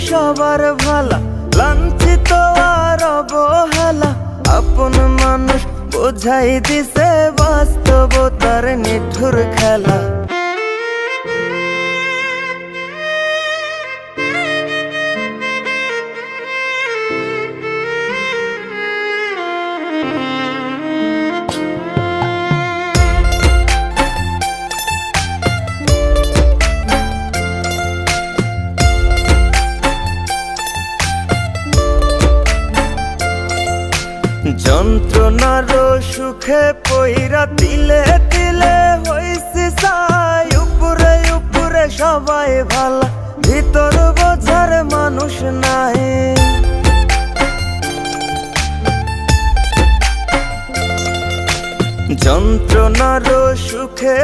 সবার ভালা, লাঞ্ছিত আর অবহেলা। আপন মানুষ বোঝাই দিছে বাস্তবতার নিঠুর খেলা। যন্ত্রণার সুখে পইরা তিলে তিলে হইছি ছাই। উপরে উপরে সবাই ভালা, ভিতর বোঝার মানুষ নাই। যন্ত্রণার সুখে